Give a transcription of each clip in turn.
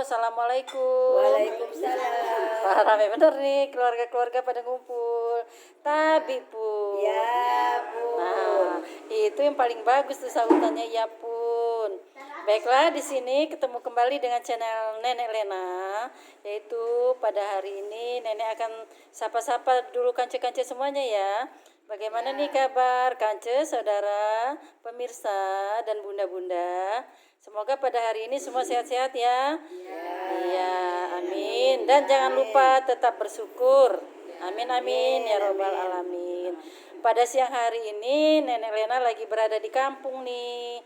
Assalamualaikum. Waalaikumsalam. Wah, rame bener nih, keluarga-keluarga pada ngumpul. Tapi pun. Ya, Bu. Nah, itu yang paling bagus tuh sambutannya, ya pun. Baiklah, di sini ketemu kembali dengan channel Nenek Lena, yaitu pada hari ini Nenek akan sapa-sapa dulu kance-kance semuanya ya. Bagaimana nih kabar kance, saudara, pemirsa, dan bunda-bunda? Semoga pada hari ini semua sehat-sehat ya. Iya, amin. Dan jangan lupa tetap bersyukur. Amin, amin, ya robbal alamin. Pada siang hari ini Nenek Lena lagi berada di kampung nih.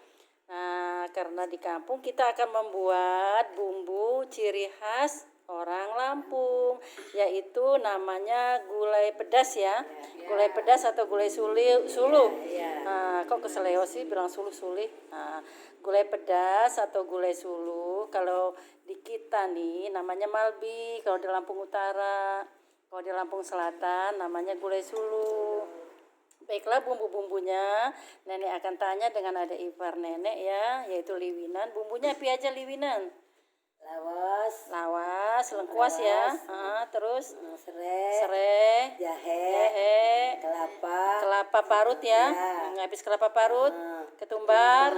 Nah, karena di kampung kita akan membuat bumbu ciri khas orang Lampung, yaitu namanya gulai pedas ya. Gulai pedas atau gulai suluh. Nah, kok keseleo sih bilang suluh-sulih. Nah, gulai pedas atau gulai suluh kalau di kita nih namanya Malbi, kalau di Lampung Utara. Kalau di Lampung Selatan namanya gulai suluh. Baiklah, bumbu-bumbunya Nenek akan tanya dengan ada ipar Nenek ya, yaitu liwinan. Bumbunya apa aja liwinan? Lawas, lengkuas ya. Terus serai, jahe, kelapa parut ya. Habis kelapa parut, ketumbar,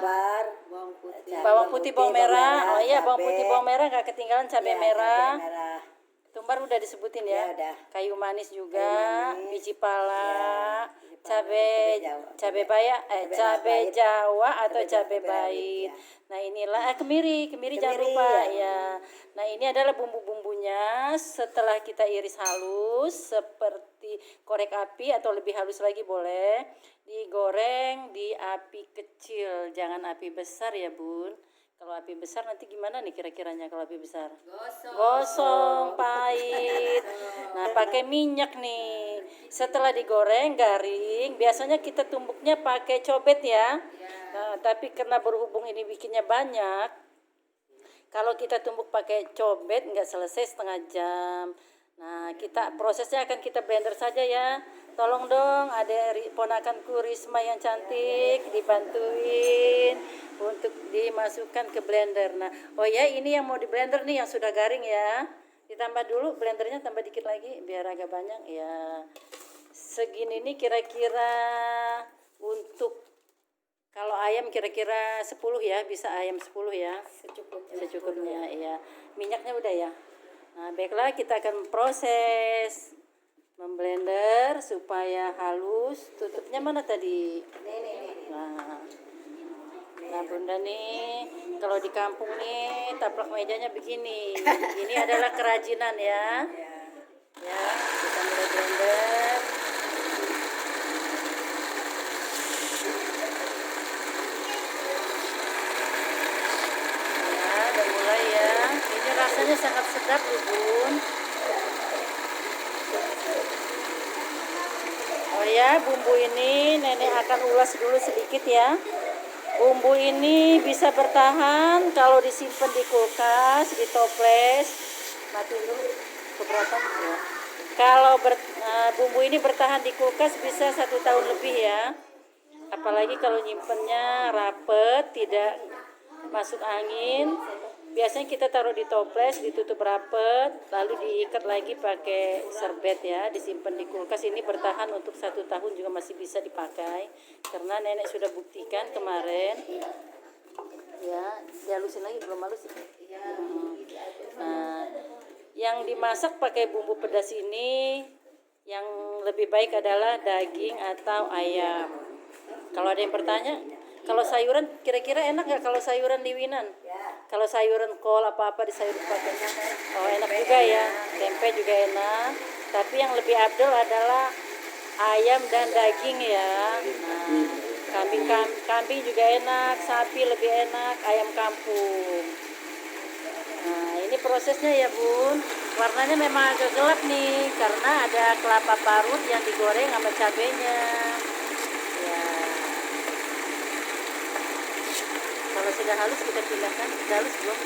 bawang putih, bawang merah. Oh iya, bawang putih, bawang merah nggak ketinggalan, cabai merah. Ketumbar udah disebutin ya. Kayu manis juga, biji pala, cabai Jawa atau cabai bait. Nah, inilah kemiri jangan lupa ya. Nah, ini adalah bumbu-bumbunya. Setelah kita iris halus seperti korek api atau lebih halus lagi boleh, digoreng di api kecil, jangan api besar ya, Bun. Kalau api besar nanti gimana nih kira-kiranya kalau api besar? Gosong, pahit. Nah, pakai minyak nih. Setelah digoreng garing, biasanya kita tumbuknya pakai cobet ya. Nah, tapi karena berhubung ini bikinnya banyak, kalau kita tumbuk pakai cobet nggak selesai setengah jam. Nah, prosesnya akan kita blender saja ya. Tolong dong ada ponakanku Risma yang cantik dibantuin untuk dimasukkan ke blender. Nah, oh ya, ini yang mau di blender nih yang sudah garing ya. Ditambah dulu blendernya, tambah dikit lagi biar agak banyak ya. Segini nih kira-kira untuk kalau ayam kira-kira 10 ya, bisa ayam 10 ya. Secukupnya ya. Minyaknya udah ya. Nah, baiklah, kita akan proses memblender supaya halus. Tutupnya mana tadi? Nah, Bunda nih, kalau di kampung nih taplak mejanya begini. Ini adalah kerajinan ya. Ya, kita mulai blender. Ya, udah mulai ya. Ini rasanya sangat sedap loh, Bun. Oh ya, bumbu ini Nenek akan ulas dulu sedikit ya. Bumbu ini bisa bertahan kalau disimpan di kulkas, di toples. Matiin dulu keberapa ya. Kalau bumbu ini bertahan di kulkas bisa 1 tahun lebih ya. Apalagi kalau nyimpennya rapet, tidak masuk angin. Biasanya kita taruh di toples, ditutup rapet, lalu diikat lagi pakai serbet ya, disimpan di kulkas. Ini bertahan untuk 1 tahun juga masih bisa dipakai, karena Nenek sudah buktikan kemarin. Ya, dihalusin lagi, belum halus. Nah, yang dimasak pakai bumbu pedas ini, yang lebih baik adalah daging atau ayam. Kalau ada yang bertanya, kalau sayuran kira-kira enak nggak kalau sayuran liwinan? Kalau sayuran kol apa-apa di sayur pakai, oh enak juga ya. Tempe juga enak. Tapi yang lebih abdul adalah ayam dan daging ya. Nah, kambing juga enak, sapi lebih enak, ayam kampung. Nah, ini prosesnya ya, Bun. Warnanya memang agak gelap nih karena ada kelapa parut yang digoreng sama cabenya. Kalau sudah halus kita pindahkan. Sudah halus belum?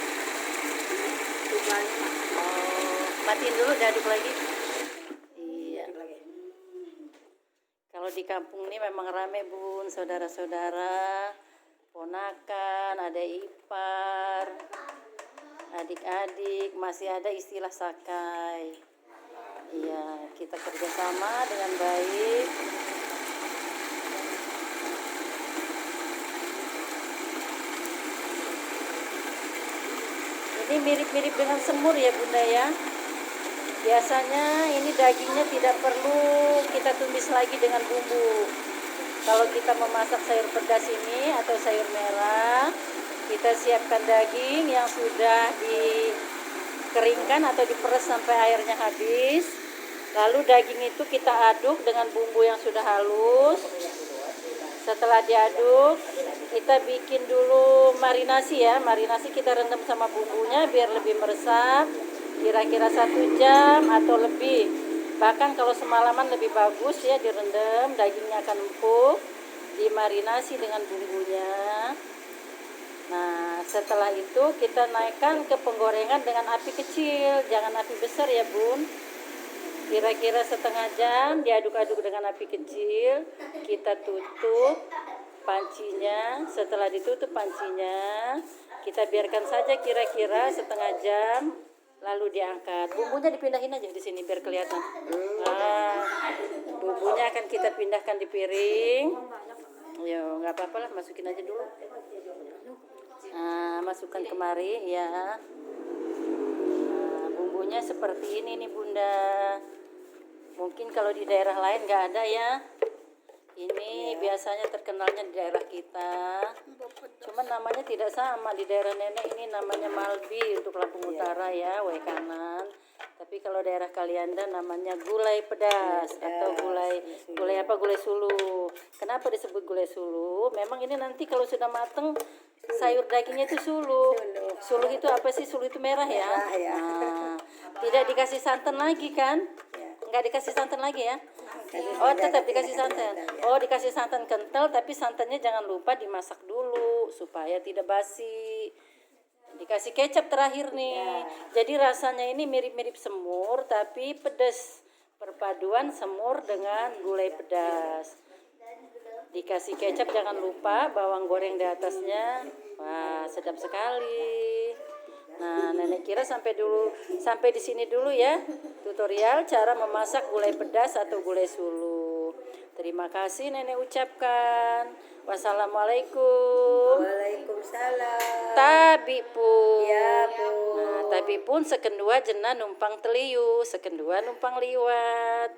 Oh, matiin dulu, diaduk lagi. Iya. Kalau di kampung ini memang rame, Bun, saudara-saudara, ponakan, ada ipar, adik-adik masih ada istilah sakai. Iya, kita kerjasama dengan baik. Ini mirip-mirip dengan semur ya Bunda ya. Biasanya ini dagingnya tidak perlu kita tumis lagi dengan bumbu. Kalau kita memasak sayur pedas ini atau sayur merah, kita siapkan daging yang sudah dikeringkan atau diperes sampai airnya habis. Lalu daging itu kita aduk dengan bumbu yang sudah halus. Setelah diaduk, kita bikin dulu marinasi ya. Marinasi kita rendam sama bumbunya biar lebih meresap. Kira-kira 1 jam atau lebih. Bahkan kalau semalaman lebih bagus ya direndam, dagingnya akan empuk, dimarinasi dengan bumbunya. Nah, setelah itu kita naikkan ke penggorengan dengan api kecil, jangan api besar ya Bun. Kira-kira setengah jam diaduk-aduk dengan api kecil, kita tutup pancinya. Setelah ditutup pancinya, kita biarkan saja kira-kira setengah jam, lalu diangkat. Bumbunya dipindahin aja di sini biar kelihatan. Nah, bumbunya akan kita pindahkan di piring. Yo, nggak apa-apa lah, masukin aja dulu. Nah, masukkan kemari ya. Nah, bumbunya seperti ini nih Bunda. Mungkin kalau di daerah lain nggak ada ya. Ini biasanya terkenalnya di daerah kita. Cuman namanya tidak sama. Di daerah nenek ini namanya Malbi untuk Lampung Utara ya, W kanan. Tapi kalau daerah Kalianda namanya gulai pedas atau gulai apa? Gulai sulu. Kenapa disebut gulai sulu? Memang ini nanti kalau sudah mateng sayur dagingnya itu sulu. Sulu itu apa sih? Sulu itu merah ya. Nah, tidak dikasih santan lagi kan? Nggak dikasih santan lagi ya? Oh, tetap dikasih santan. Oh, dikasih santan kental, tapi santannya jangan lupa dimasak dulu supaya tidak basi. Dikasih kecap terakhir nih. Jadi rasanya ini mirip-mirip semur tapi pedas. Perpaduan semur dengan gulai pedas. Dikasih kecap jangan lupa, bawang goreng di atasnya. Wah, sedap sekali. Nah, nenek kira sampai di sini dulu ya tutorial cara memasak gulai pedas atau gulai sulu. Terima kasih nenek ucapkan. Wassalamualaikum. Waalaikumsalam. Tabi pun. Ya, Bu. Nah, tabi pun sekendua jenah numpang teliu, sekendua numpang liwat.